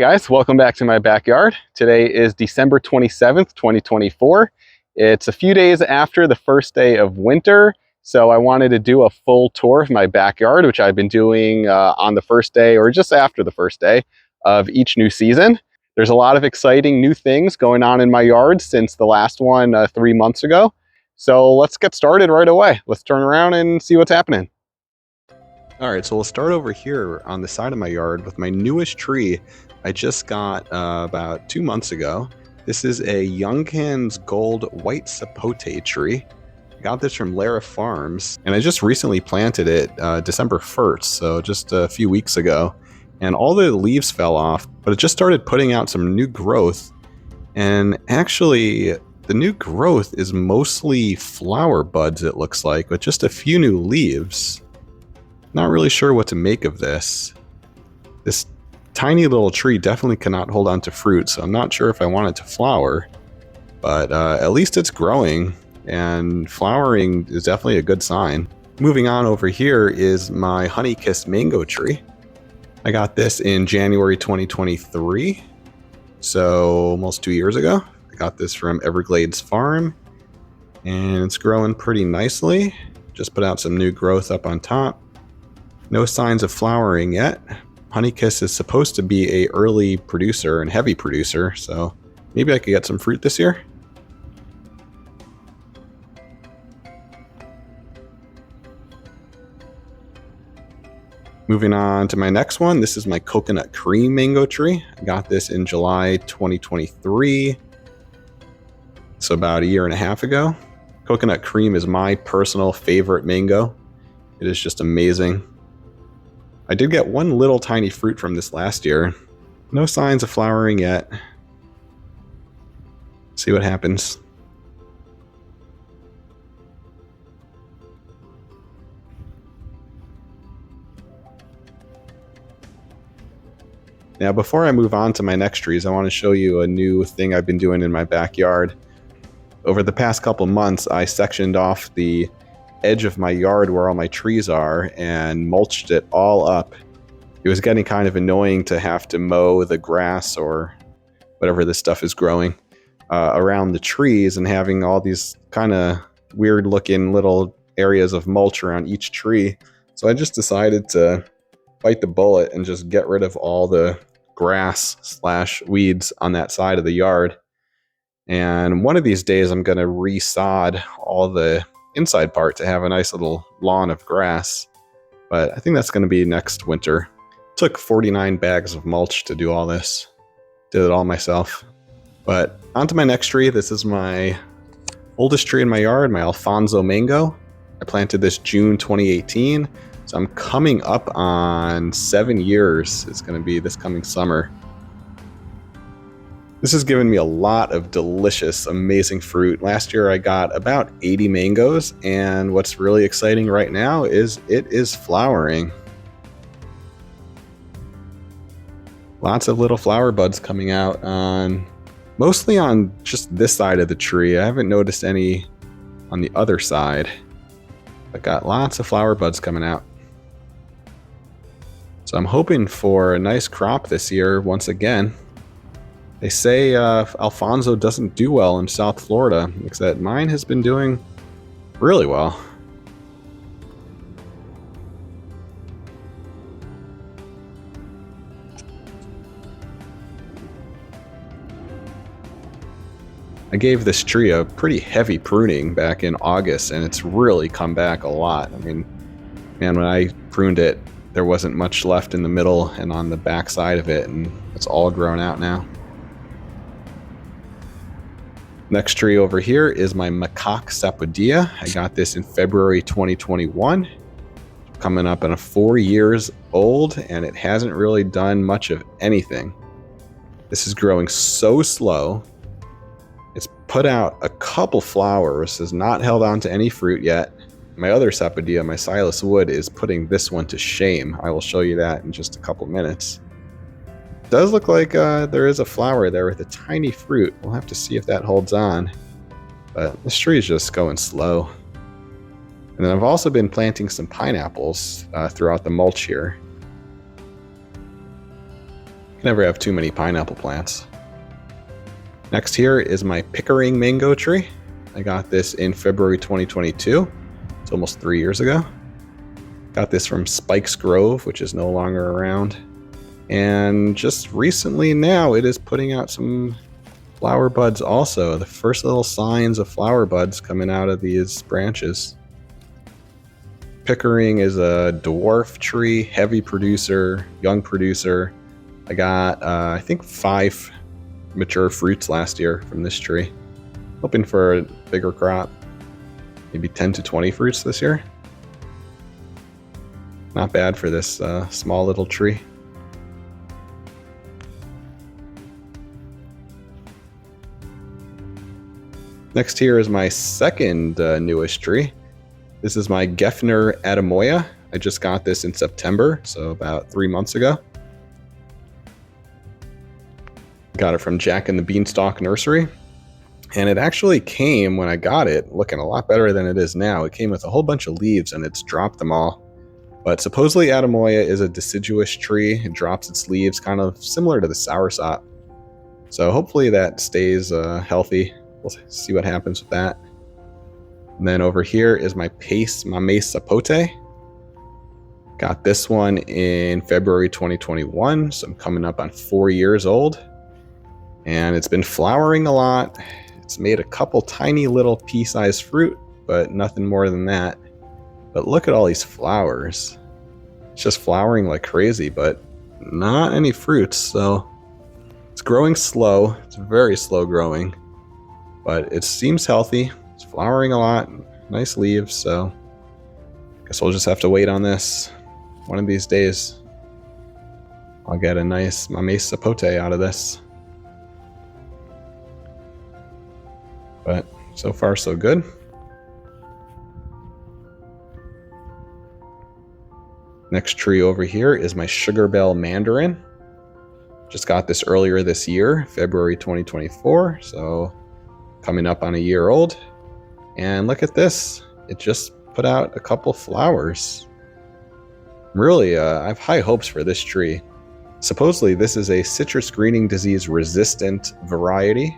Hey guys, welcome back to my backyard. Today is December 27th, 2024. It's a few days after the first day of winter, so I wanted to do a full tour of my backyard, which I've been doing on the first day or just after the first day of each new season. There's a lot of exciting new things going on in my yard since the last one 3 months ago. So let's get started right away. Let's turn around and see what's happening. All right, so we'll start over here on the side of my yard with my newest tree I just got about 2 months ago. This is a Younghans Gold White Sapote tree. I got this from Lara Farms, and I just recently planted it December 1st, so just a few weeks ago. And all the leaves fell off, but it just started putting out some new growth. And actually, the new growth is mostly flower buds, it looks like, with just a few new leaves. Not really sure what to make of this. This tiny little tree definitely cannot hold on to fruit, so I'm not sure if I want it to flower, but at least it's growing, and flowering is definitely a good sign. Moving on over here is my honey-kissed mango tree. I got this in January 2023, so almost 2 years ago. I got this from Everglades Farm, and it's growing pretty nicely. Just put out some new growth up on top. No signs of flowering yet. Honeykiss is supposed to be a early producer and heavy producer, so maybe I could get some fruit this year. Moving on to my next one, this is my coconut cream mango tree. I got this in July 2023, so about 1.5 years ago. Coconut cream is my personal favorite mango. It is just amazing. I did get one little tiny fruit from this last year. No signs of flowering yet. See what happens. Now, before I move on to my next trees, I want to show you a new thing I've been doing in my backyard. Over the past couple months, I sectioned off the edge of my yard where all my trees are and mulched it all up. It was getting kind of annoying to have to mow the grass or whatever this stuff is growing around the trees and having all these kind of weird looking little areas of mulch around each tree. So I just decided to bite the bullet and just get rid of all the grass / weeds on that side of the yard. And one of these days I'm going to resod all the inside part to have a nice little lawn of grass, but I think that's going to be next winter. Took 49 bags of mulch to do all this. Did it all myself. But on to my next tree. This is my oldest tree in my yard, my Alphonso Mango. I planted this June 2018, so I'm coming up on 7 years. It's going to be this coming summer. This has given me a lot of delicious, amazing fruit. Last year I got about 80 mangoes, and what's really exciting right now is it is flowering. Lots of little flower buds coming out mostly on just this side of the tree. I haven't noticed any on the other side, but got lots of flower buds coming out. So I'm hoping for a nice crop this year once again. They say Alphonso doesn't do well in South Florida, except mine has been doing really well. I gave this tree a pretty heavy pruning back in August, and it's really come back a lot. I mean, man, when I pruned it, there wasn't much left in the middle and on the back side of it, and it's all grown out now. Next tree over here is my Makok Sapodilla. I got this in February 2021. Coming up on 4 years old, and it hasn't really done much of anything. This is growing so slow. It's put out a couple flowers, has not held on to any fruit yet. My other Sapodilla, my Silas wood, is putting this one to shame. I will show you that in just a couple minutes. Does look like there is a flower there with a tiny fruit. We'll have to see if that holds on. But this tree is just going slow. And then I've also been planting some pineapples throughout the mulch here. Can never have too many pineapple plants. Next here is my Pickering Mango tree. I got this in February 2022. It's almost 3 years ago. Got this from Spikes Grove, which is no longer around. And just recently now, it is putting out some flower buds also. The first little signs of flower buds coming out of these branches. Pickering is a dwarf tree, heavy producer, young producer. I got, I think 5 mature fruits last year from this tree. Hoping for a bigger crop. Maybe 10 to 20 fruits this year. Not bad for this small little tree. Next here is my second newest tree. This is my Geffner Atemoya. I just got this in September, so about 3 months ago. Got it from Jack and the Beanstalk Nursery. And it actually came, when I got it, looking a lot better than it is now. It came with a whole bunch of leaves and it's dropped them all. But supposedly Atemoya is a deciduous tree. It drops its leaves kind of similar to the Soursop. So hopefully that stays healthy. We'll see what happens with that. And then over here is my Mamey Sapote. Got this one in February 2021, so I'm coming up on 4 years old. And it's been flowering a lot. It's made a couple tiny little pea-sized fruit, but nothing more than that. But look at all these flowers. It's just flowering like crazy, but not any fruits, so it's growing slow. It's very slow growing, but it seems healthy. It's flowering a lot, nice leaves, so I guess we'll just have to wait on this. One of these days, I'll get a nice Mamey Sapote out of this. But so far, so good. Next tree over here is my Sugar Belle Mandarin. Just got this earlier this year, February 2024, so coming up on a year old. And look at this. It just put out a couple flowers. Really, I have high hopes for this tree. Supposedly, this is a citrus greening disease resistant variety.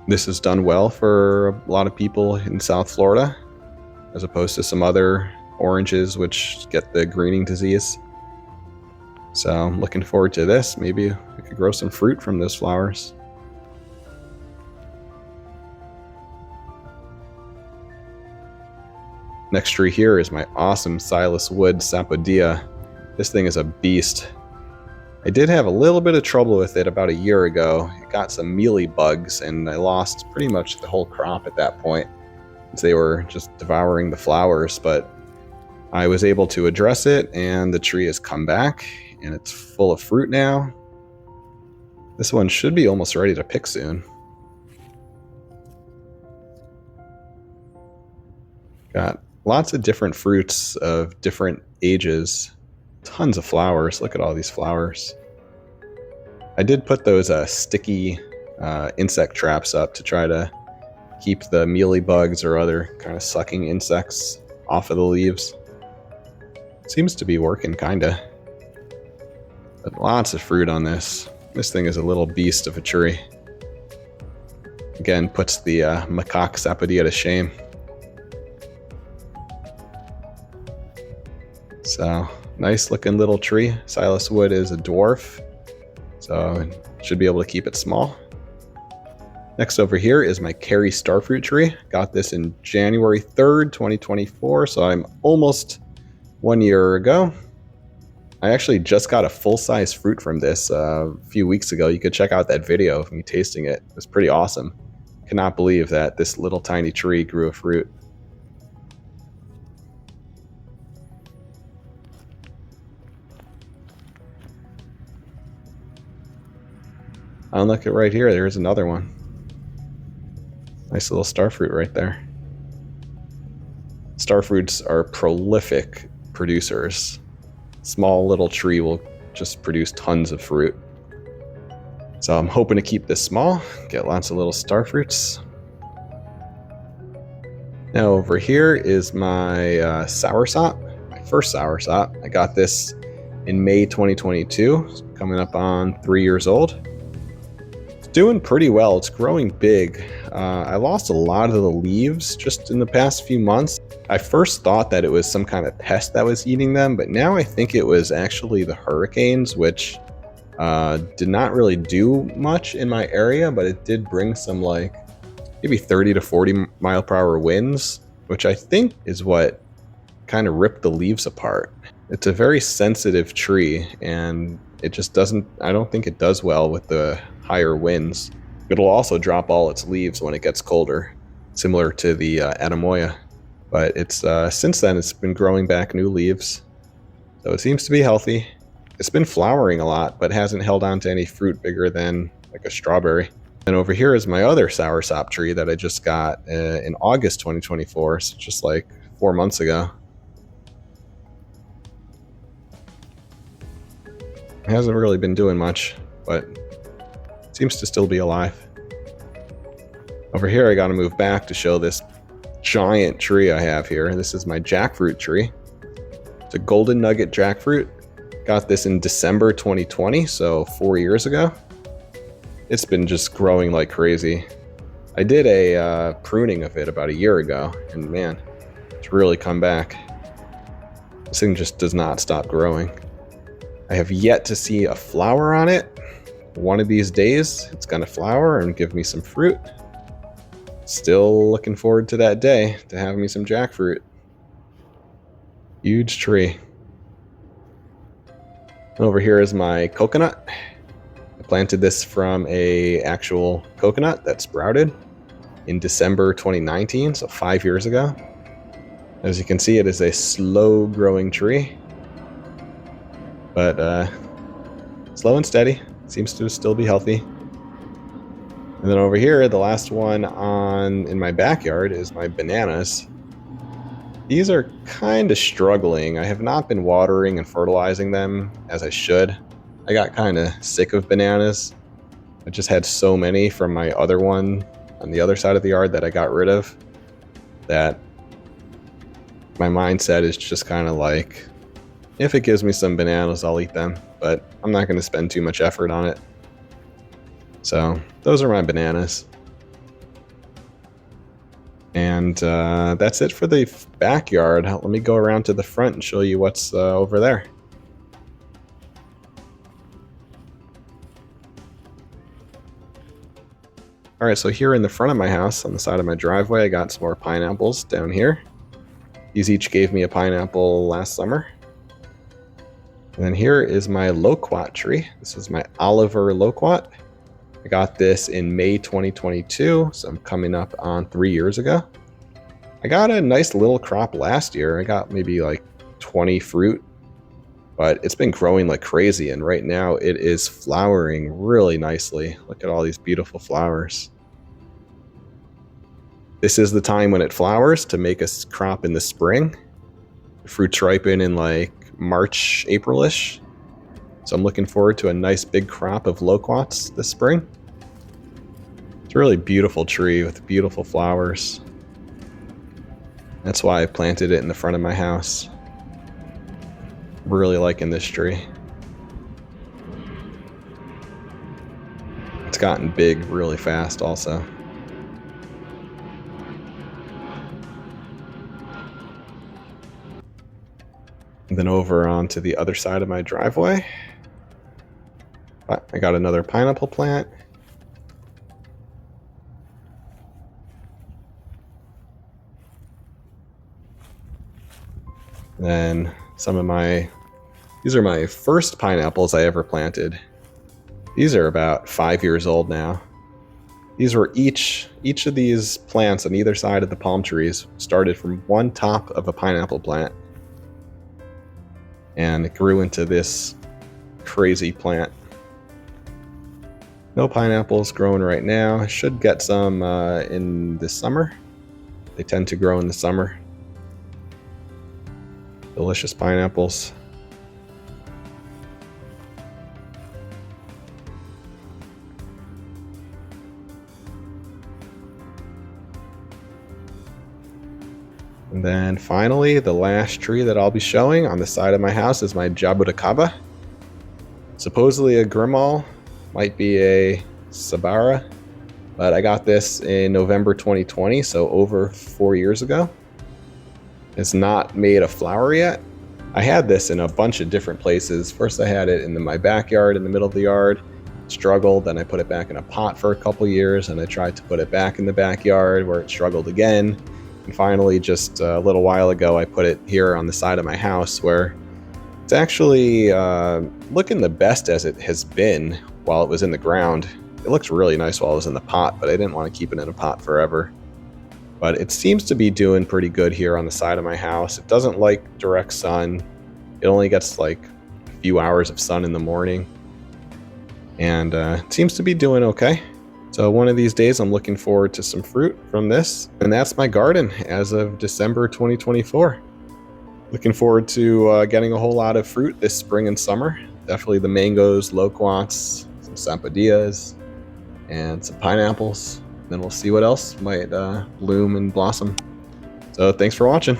This has done well for a lot of people in South Florida, as opposed to some other oranges which get the greening disease. So I'm looking forward to this. Maybe we could grow some fruit from those flowers. Next tree here is my awesome Silas wood Sapodilla. This thing is a beast. I did have a little bit of trouble with it about a year ago. It got some mealy bugs and I lost pretty much the whole crop at that point, since they were just devouring the flowers, but I was able to address it and the tree has come back and it's full of fruit now. This one should be almost ready to pick soon. Got lots of different fruits of different ages. Tons of flowers. Look at all these flowers. I did put those sticky insect traps up to try to keep the mealy bugs or other kind of sucking insects off of the leaves. Seems to be working, kinda. But lots of fruit on this. This thing is a little beast of a tree. Again, puts the Makok Sapodilla to shame. So, nice looking little tree. Silas wood is a dwarf, so should be able to keep it small. Next over here is my Kari Starfruit tree. Got this in January 3rd, 2024, so I'm almost 1 year ago. I actually just got a full-size fruit from this a few weeks ago. You could check out that video of me tasting it. It was pretty awesome. Cannot believe that this little tiny tree grew a fruit. And look at right here, there's another one. Nice little starfruit right there. Starfruits are prolific producers. Small little tree will just produce tons of fruit. So I'm hoping to keep this small, get lots of little starfruits. Now over here is my soursop, my first soursop. I got this in May 2022, coming up on 3 years old. It's doing pretty well. It's growing big. I lost a lot of the leaves just in the past few months. I first thought that it was some kind of pest that was eating them, but now I think it was actually the hurricanes, which did not really do much in my area, but it did bring some like maybe 30 to 40 mile per hour winds, which I think is what kind of ripped the leaves apart. It's a very sensitive tree, and it just doesn't, I don't think it does well with the higher winds. It'll also drop all its leaves when it gets colder, similar to the Atemoya. But it's since then it's been growing back new leaves, so it seems to be healthy. It's been flowering a lot, but hasn't held on to any fruit bigger than like a strawberry. And over here is my other Soursop tree that I just got in August 2024, so just like 4 months ago. It hasn't really been doing much, but it seems to still be alive. Over here I gotta move back to show this giant tree I have here. This is my jackfruit tree. It's a golden nugget jackfruit. Got this in December 2020, so 4 years ago. It's been just growing like crazy. I did a pruning of it about a year ago, and man, it's really come back. This thing just does not stop growing. I have yet to see a flower on it. One of these days, it's gonna flower and give me some fruit. Still looking forward to that day to have me some jackfruit. Huge tree. Over here is my coconut. I planted this from a actual coconut that sprouted in December 2019, so 5 years ago. As you can see, it is a slow growing tree, but slow and steady. Seems to still be healthy. And then over here, the last one in my backyard is my bananas. These are kind of struggling. I have not been watering and fertilizing them as I should. I got kind of sick of bananas. I just had so many from my other one on the other side of the yard that I got rid of, that my mindset is just kind of like, if it gives me some bananas, I'll eat them, but I'm not going to spend too much effort on it. So those are my bananas. And that's it for the backyard. Let me go around to the front and show you what's over there. All right, so here in the front of my house, on the side of my driveway, I got some more pineapples down here. These each gave me a pineapple last summer. And then here is my Loquat tree. This is my Oliver Loquat. I got this in May 2022, so I'm coming up on 3 years ago. I got a nice little crop last year. I got maybe like 20 fruit, but it's been growing like crazy, and right now it is flowering really nicely. Look at all these beautiful flowers. This is the time when it flowers to make a crop in the spring. The fruits ripen in like March, April-ish. So I'm looking forward to a nice big crop of loquats this spring. It's a really beautiful tree with beautiful flowers. That's why I planted it in the front of my house. Really liking this tree. It's gotten big really fast also. And then over onto the other side of my driveway, I got another pineapple plant. Then these are my first pineapples I ever planted. These are about 5 years old now. These were each of these plants on either side of the palm trees started from one top of a pineapple plant. And it grew into this crazy plant. No pineapples growing right now. I should get some in the summer. They tend to grow in the summer. Delicious pineapples. And then finally, the last tree that I'll be showing on the side of my house is my Jaboticaba. Supposedly a Grimal, might be a Sabara, but I got this in November 2020, so over 4 years ago. It's not made a flower yet. I had this in a bunch of different places. First I had it in my backyard in the middle of the yard, struggled, then I put it back in a pot for a couple years, and I tried to put it back in the backyard where it struggled again. And finally, just a little while ago, I put it here on the side of my house where it's actually looking the best as it has been while it was in the ground. It looks really nice while it was in the pot, but I didn't want to keep it in a pot forever. But it seems to be doing pretty good here on the side of my house. It doesn't like direct sun. It only gets like a few hours of sun in the morning. And it seems to be doing okay. So one of these days I'm looking forward to some fruit from this. And that's my garden as of December 2024. Looking forward to getting a whole lot of fruit this spring and summer. Definitely the mangoes, loquats, some sapodillas, and some pineapples. Then we'll see what else might bloom and blossom. So thanks for watching.